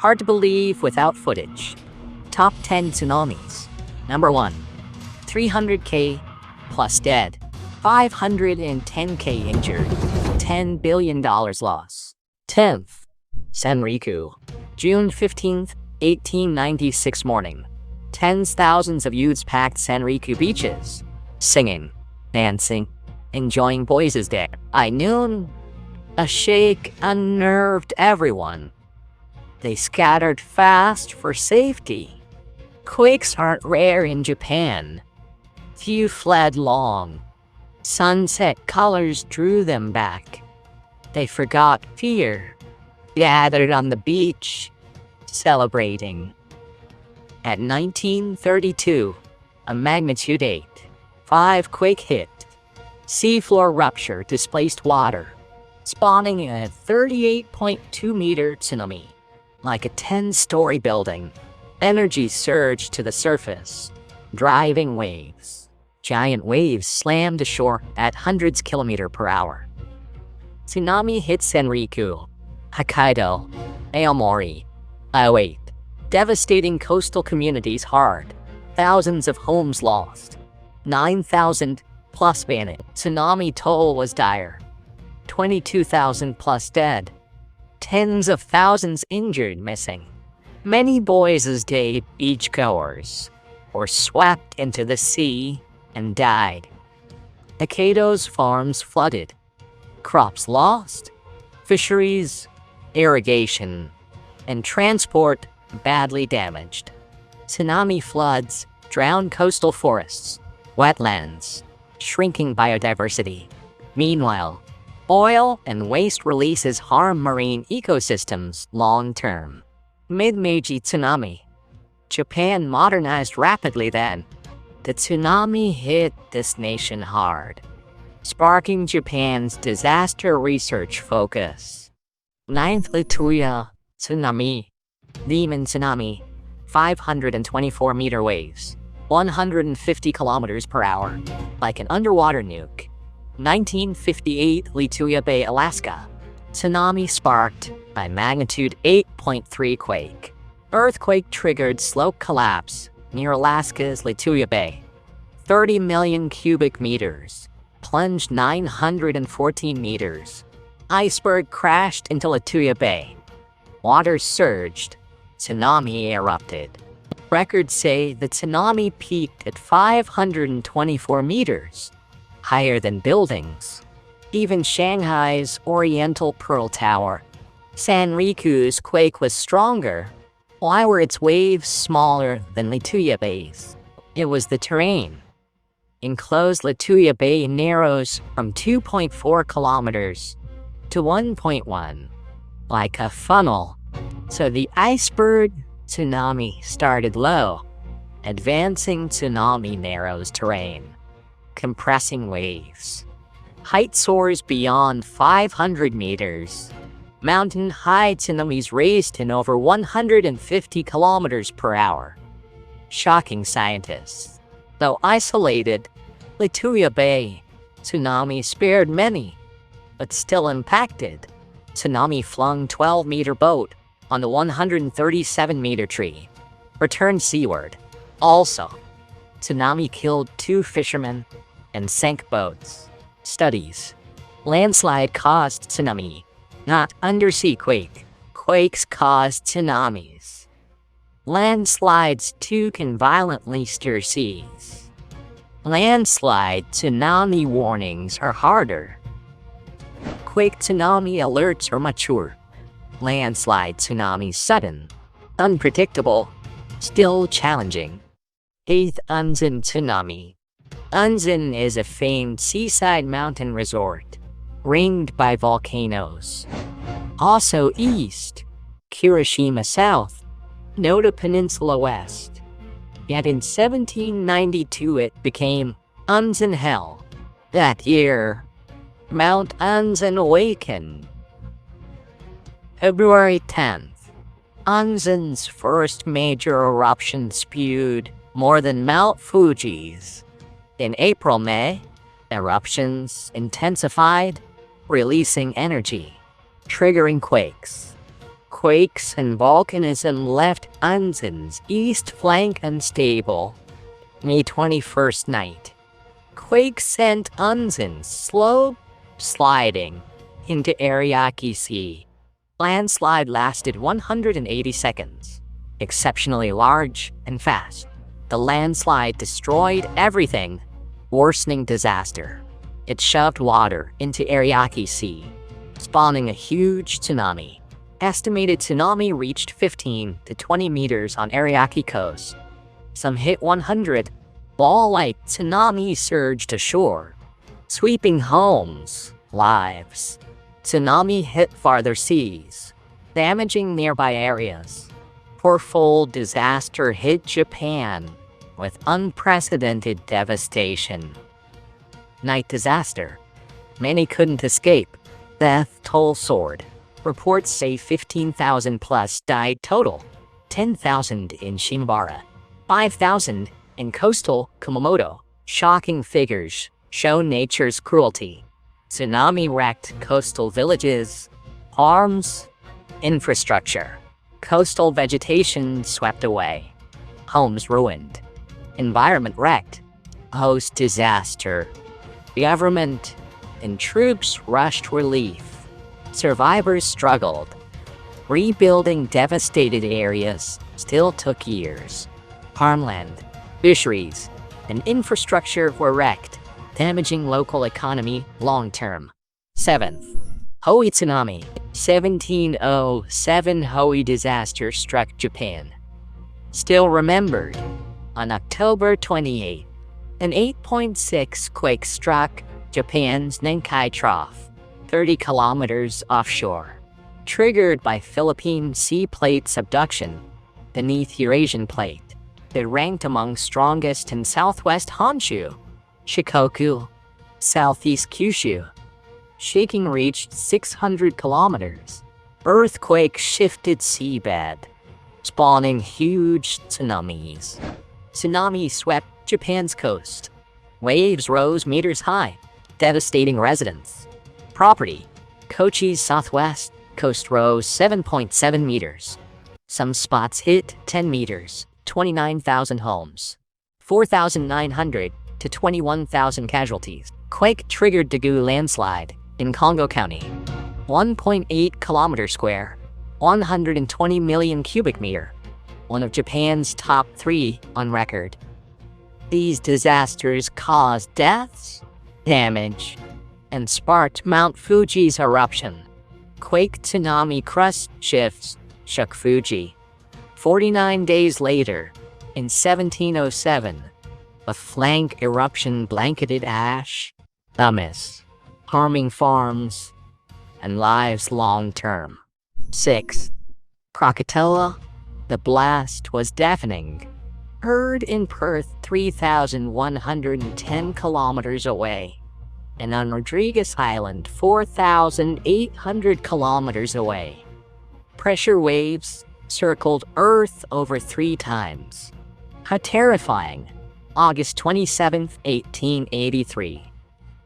Hard to believe without footage. Top 10 tsunamis. Number 1. 300k plus dead. 510k injured. $10 billion loss. 10th. Senriku. June 15th, 1896 morning. Tens thousands of youths packed Senriku beaches. Singing, dancing, enjoying Boys' Day. By noon, a shake unnerved everyone. They scattered fast for safety. Quakes aren't rare in Japan. Few fled long. Sunset colors drew them back. They forgot fear, gathered on the beach, celebrating. At 1932, a magnitude 8.5 quake hit. Seafloor rupture displaced water, spawning a 38.2-meter tsunami. Like a 10-story building, energy surged to the surface, driving waves. Giant waves slammed ashore at hundreds km/h. Tsunami hit Senriku, Hokkaido, Aomori, Aoi, devastating coastal communities hard. Thousands of homes lost. 9,000 plus vanished. Tsunami toll was dire. 22,000 plus dead. Tens of thousands injured missing. Many Boys' Day beachgoers were swept into the sea and died. Hokkaido's farms flooded. Crops lost. Fisheries, irrigation, and transport badly damaged. Tsunami floods drowned coastal forests, wetlands, shrinking biodiversity. Meanwhile, oil and waste releases harm marine ecosystems long-term. Mid-Meiji tsunami. Japan modernized rapidly then. The tsunami hit this nation hard, sparking Japan's disaster research focus. 9th Lituya tsunami. Demon tsunami. 524-meter waves. 150 km/h. Like an underwater nuke. 1958 Lituya Bay, Alaska. Tsunami sparked by magnitude 8.3 quake. Earthquake triggered slope collapse near Alaska's Lituya Bay. 30 million cubic meters. Plunged 914 meters. Iceberg crashed into Lituya Bay. Water surged. Tsunami erupted. Records say the tsunami peaked at 524 meters. Higher than buildings. Even Shanghai's Oriental Pearl Tower. Senriku's quake was stronger. Why were its waves smaller than Lituya Bay's? It was the terrain. Enclosed Lituya Bay narrows from 2.4 kilometers to 1.1, like a funnel. So the iceberg tsunami started low. Advancing tsunami narrows terrain, compressing waves. Height soars beyond 500 meters. Mountain-high tsunamis raced in over 150 km/h. Shocking scientists. Though isolated, Lituya Bay tsunami spared many, but still impacted. Tsunami flung 12-meter boat on the 137-meter tree. Returned seaward. Also, tsunami killed 2 fishermen and sank boats. Studies. Landslide caused tsunami, not undersea quake. Quakes caused tsunamis. Landslides too can violently stir seas. Landslide tsunami warnings are harder. Quake tsunami alerts are mature. Landslide tsunami sudden. Unpredictable. Still challenging. 8th Unzen tsunami. Unzen is a famed seaside mountain resort, ringed by volcanoes. Also east, Kirishima south, Noda Peninsula west. Yet in 1792 it became Unzen Hell. That year, Mount Unzen awakened. February 10th, Unzen's first major eruption spewed more than Mount Fuji's. In April-May, eruptions intensified, releasing energy, triggering quakes. Quakes and volcanism left Anzin's east flank unstable. May 21st night. Quake sent Anzin's slope sliding into Ariake Sea. Landslide lasted 180 seconds. Exceptionally large and fast. The landslide destroyed everything. Worsening disaster. It shoved water into Ariake Sea, spawning a huge tsunami. Estimated tsunami reached 15 to 20 meters on Ariake coast. Some hit 100. Ball-like tsunami surged ashore, sweeping homes, lives. Tsunami hit farther seas, damaging nearby areas. Fourfold disaster hit Japan with unprecedented devastation. Night disaster. Many couldn't escape. Death toll soared. Reports say 15,000 plus died total. 10,000 in Shimabara. 5,000 in coastal Kumamoto. Shocking figures show nature's cruelty. Tsunami wrecked coastal villages, farms, infrastructure. Coastal vegetation swept away. Homes ruined. Environment wrecked. Host disaster. Government and troops rushed relief. Survivors struggled. Rebuilding devastated areas still took years. Farmland, fisheries, and infrastructure were wrecked, damaging local economy long-term. 7th. Hoi Tsunami. 1707 Hoi disaster struck Japan. Still remembered. On October 28, an 8.6 quake struck Japan's Nankai Trough, 30 kilometers offshore. Triggered by Philippine sea plate subduction beneath Eurasian plate. It ranked among strongest in southwest Honshu, Shikoku, southeast Kyushu. Shaking reached 600 kilometers. Earthquake shifted seabed, spawning huge tsunamis. Tsunami swept Japan's coast. Waves rose meters high, devastating residents. Property. Kochi's southwest coast rose 7.7 meters. Some spots hit 10 meters, 29,000 homes. 4,900 to 21,000 casualties. Quake triggered Daegu landslide in Kongo County. 1.8 kilometer square, 120 million cubic meter. One of Japan's top 3 on record. These disasters caused deaths, damage, and sparked Mount Fuji's eruption. Quake tsunami crust shifts shook Fuji. 49 days later, in 1707, a flank eruption blanketed ash, tsunamis, harming farms and lives long-term. 6. Krakatoa. The blast was deafening. Heard in Perth 3,110 kilometers away, and on Rodriguez Island 4,800 kilometers away. Pressure waves circled Earth over 3 times. How terrifying. August 27, 1883.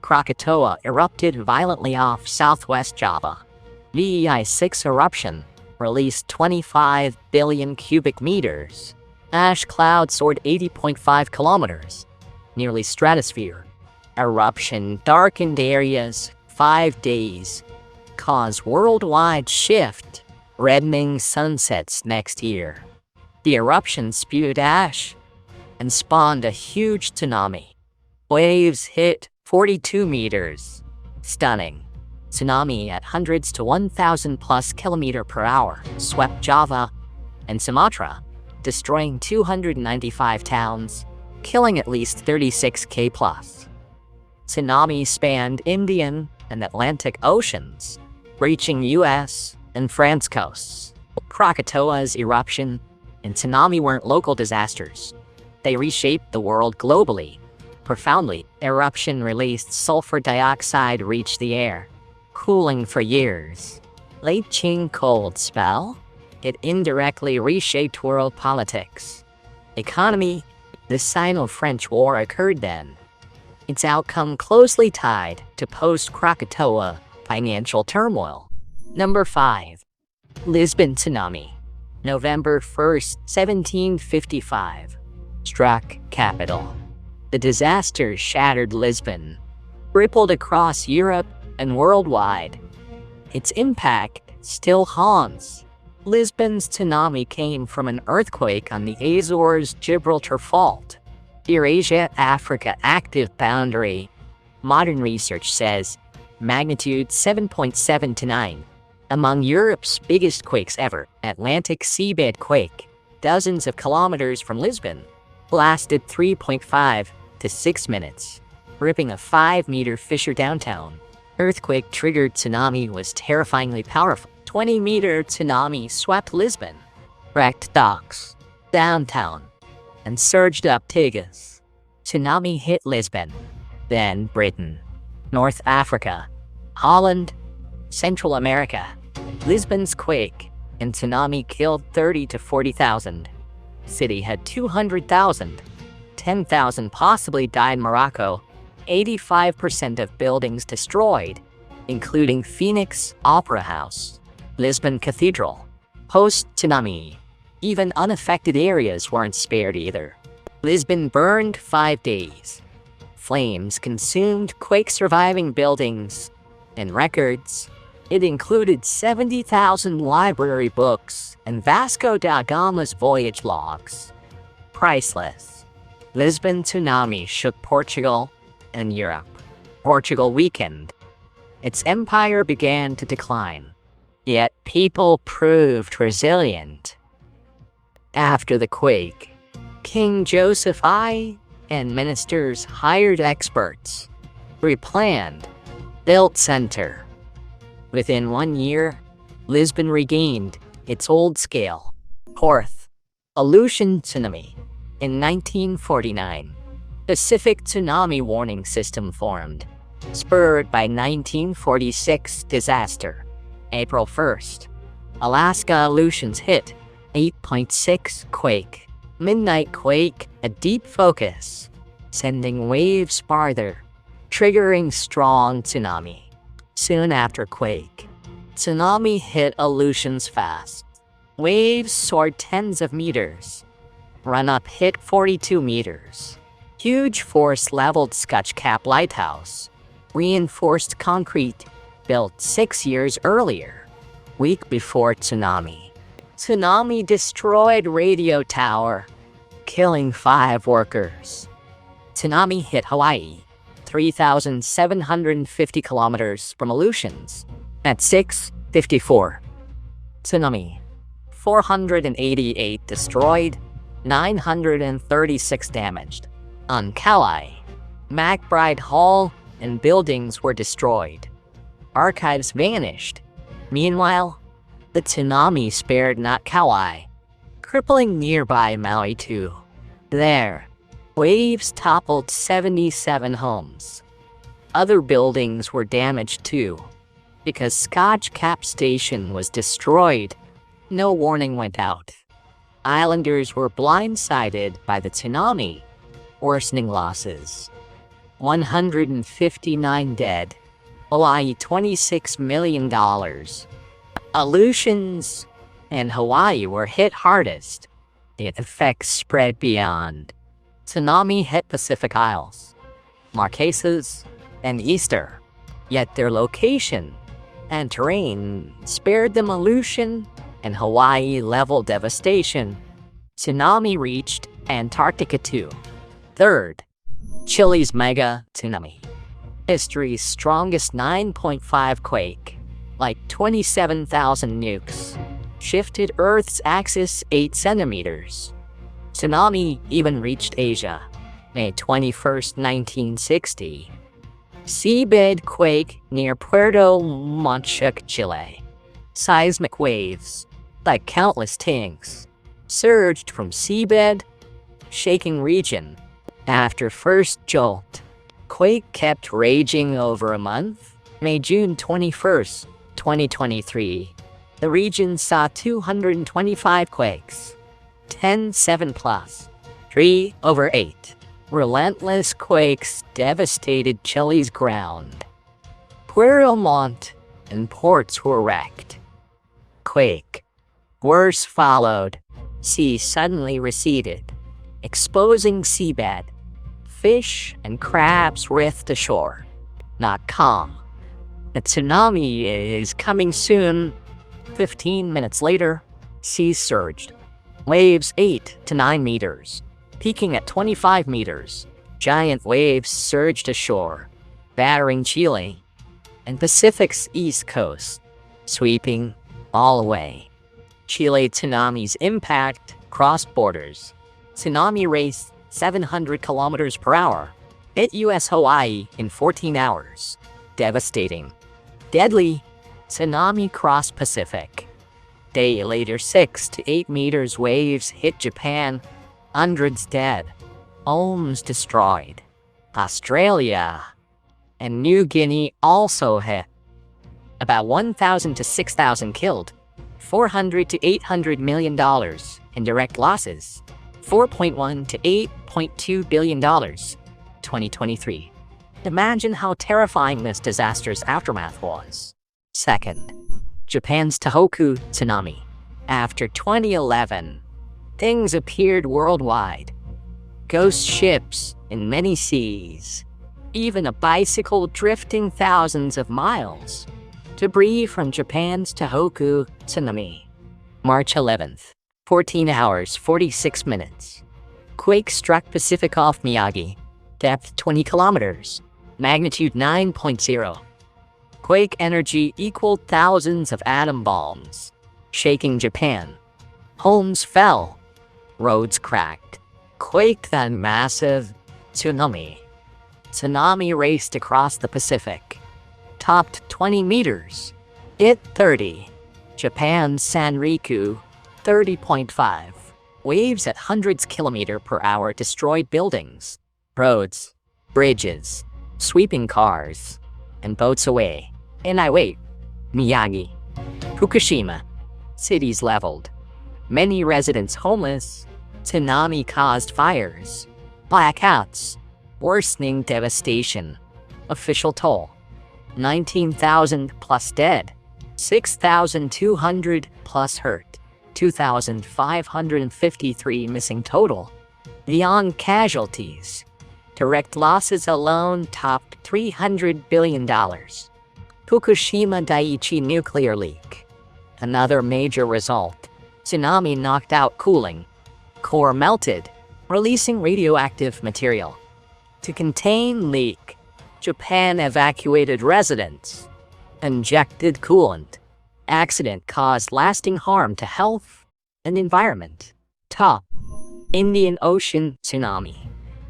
Krakatoa erupted violently off southwest Java. VEI 6 eruption released 25 billion cubic meters. Ash cloud soared 80.5 kilometers, nearly stratosphere. Eruption darkened areas 5 days, caused worldwide shift, reddening sunsets next year. The eruption spewed ash and spawned a huge tsunami. Waves hit 42 meters. Stunning. Tsunami at hundreds to 1,000 plus kilometer per hour swept Java and Sumatra, destroying 295 towns, killing at least 36K plus. Tsunami spanned Indian and Atlantic Oceans, reaching US and France coasts. Krakatoa's eruption and tsunami weren't local disasters. They reshaped the world globally. Profoundly, eruption released sulfur dioxide reached the air, cooling for years. Late Qing cold spell? It indirectly reshaped world politics. Economy. The Sino-French War occurred then. Its outcome closely tied to post-Krakatoa financial turmoil. Number 5. Lisbon tsunami, November 1st, 1755, struck capital. The disaster shattered Lisbon, rippled across Europe and worldwide. Its impact still haunts. Lisbon's tsunami came from an earthquake on the Azores Gibraltar Fault, Eurasia-Africa active boundary. Modern research says magnitude 7.7 to 9. Among Europe's biggest quakes ever, Atlantic seabed quake, dozens of kilometers from Lisbon, lasted 3.5 to 6 minutes, ripping a 5-meter fissure downtown. Earthquake-triggered tsunami was terrifyingly powerful. 20-meter tsunami swept Lisbon, wrecked docks, downtown, and surged up Tigas. Tsunami hit Lisbon, then Britain, North Africa, Holland, Central America. Lisbon's quake and tsunami killed 30 to 40,000. City had 200,000. 10,000 possibly died. Morocco, 85% of buildings destroyed, including Phoenix Opera House, Lisbon Cathedral. Post-tsunami, even unaffected areas weren't spared either. Lisbon burned 5 days. Flames consumed quake-surviving buildings and records. It included 70,000 library books and Vasco da Gama's voyage logs. Priceless. Lisbon tsunami shook Portugal and Europe. Portugal weakened. Its empire began to decline. Yet people proved resilient. After the quake, King Joseph I and ministers hired experts, replanned, built center. Within 1 year, Lisbon regained its old scale. Fourth, Aleutian tsunami. In 1949, Pacific tsunami warning system formed, spurred by 1946 disaster. April 1st, Alaska Aleutians hit 8.6 quake. Midnight quake, a deep focus, sending waves farther, triggering strong tsunami. Soon after quake, tsunami hit Aleutians fast. Waves soared tens of meters. Run-up hit 42 meters. Huge force leveled Scotch Cap Lighthouse, reinforced concrete, built 6 years earlier, week before tsunami. Tsunami destroyed radio tower, killing 5 workers. Tsunami hit Hawaii, 3,750 kilometers from Aleutians, at 6:54. Tsunami, 488 destroyed, 936 damaged. On Kauai, McBride Hall and buildings were destroyed. Archives vanished. Meanwhile, the tsunami spared not Kauai, crippling nearby Maui too. There, waves toppled 77 homes. Other buildings were damaged too. Because Scotch Cap Station was destroyed, no warning went out. Islanders were blindsided by the tsunami, worsening losses. 159 dead. Hawaii $26 million. Aleutians and Hawaii were hit hardest. The effects spread beyond. Tsunami hit Pacific Isles, Marquesas, and Easter. Yet their location and terrain spared them Aleutian and Hawaii level devastation. Tsunami reached Antarctica too. Third, Chile's mega tsunami. History's strongest 9.5 quake, like 27,000 nukes, shifted Earth's axis 8 centimeters. Tsunami even reached Asia, May 21st, 1960. Seabed quake near Puerto Montt, Chile. Seismic waves, like countless tanks, surged from seabed, shaking region. After first jolt, quake kept raging over a month. May-June 21st, 2023. The region saw 225 quakes, 10.7 plus, 3/8. Relentless quakes devastated Chile's ground. Puerto Montt and ports were wrecked. quake. Worse followed. Sea suddenly receded, exposing seabed. Fish and crabs writhed ashore. Not calm. A tsunami is coming soon. 15 minutes later, seas surged. Waves 8 to 9 meters, peaking at 25 meters. Giant waves surged ashore, battering Chile and Pacific's east coast, sweeping all away. Chile tsunami's impact crossed borders. Tsunami raced 700 kilometers per hour, hit U.S. Hawaii in 14 hours. Devastating. Deadly tsunami crossed Pacific. Day later, 6 to 8 meters waves hit Japan. Hundreds dead. Homes destroyed. Australia and New Guinea also hit. About 1,000 to 6,000 killed. $400 to $800 million in direct losses. $4.1 to $8.2 billion. 2023. Imagine how terrifying this disaster's aftermath was. Second, Japan's Tohoku tsunami. After 2011, things appeared worldwide. Ghost ships in many seas. Even a bicycle drifting thousands of miles. Debris from Japan's Tohoku tsunami. March 11th, 14 hours, 46 minutes. Quake struck Pacific off Miyagi. Depth 20 kilometers. Magnitude 9.0. Quake energy equaled thousands of atom bombs, shaking Japan. Homes fell. Roads cracked. Quake, then massive tsunami. Tsunami raced across the Pacific. Topped 20 meters. Hit 30. Japan's Sanriku, 30.5. Waves at hundreds kilometer per hour destroyed buildings, roads, bridges, sweeping cars, and boats away. And I wait. Miyagi. Fukushima. Cities leveled. Many residents homeless. Tsunami caused fires. Blackouts. Worsening devastation. Official toll. 19,000 plus dead. 6,200 plus hurt. 2,553 missing total. Beyond casualties, direct losses alone topped $300 billion. Fukushima Daiichi nuclear leak. Another major result. Tsunami knocked out cooling. Core melted, releasing radioactive material. To contain leak, Japan evacuated residents. Injected coolant. Accident caused lasting harm to health and environment. Top. Indian Ocean tsunami.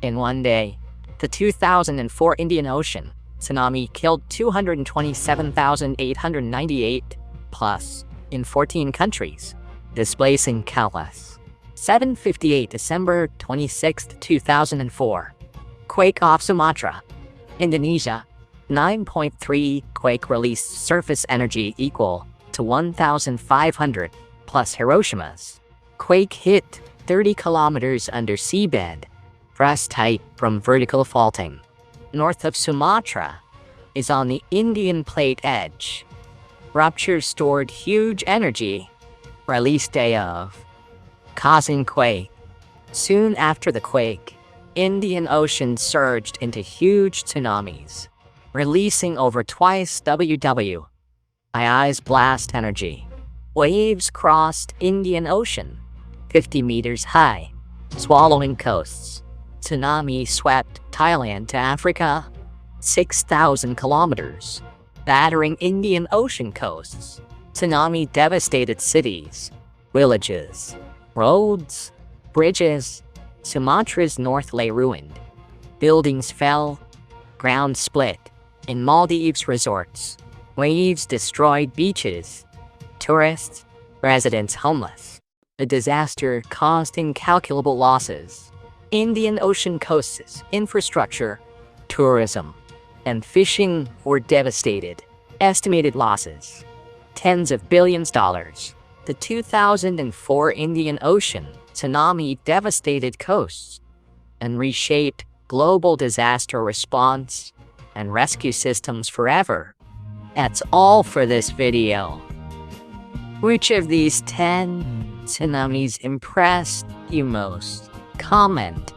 In one day, the 2004 Indian Ocean tsunami killed 227,898 plus in 14 countries, displacing countless. 7:58 December 26, 2004. Quake off Sumatra. Indonesia. 9.3 quake released surface energy equal to 1,500 plus Hiroshima's. Quake hit 30 kilometers under seabed. Thrust height from vertical faulting. North of Sumatra is on the Indian plate edge. Rupture stored huge energy. Release day of. Causing quake. Soon after the quake, Indian Ocean surged into huge tsunamis, releasing over twice WW.i's blast energy. Waves crossed Indian Ocean, 50 meters high, swallowing coasts. Tsunami swept Thailand to Africa, 6,000 kilometers, battering Indian Ocean coasts. Tsunami devastated cities, villages, roads, bridges. Sumatra's north lay ruined. Buildings fell, ground split. In Maldives resorts, waves destroyed beaches. Tourists, residents homeless. The disaster caused incalculable losses. Indian Ocean coasts, infrastructure, tourism, and fishing were devastated. Estimated losses, tens of billions dollars. The 2004 Indian Ocean tsunami devastated coasts and reshaped global disaster response and rescue systems forever. That's all for this video. Which of these 10 tsunamis impressed you most? Comment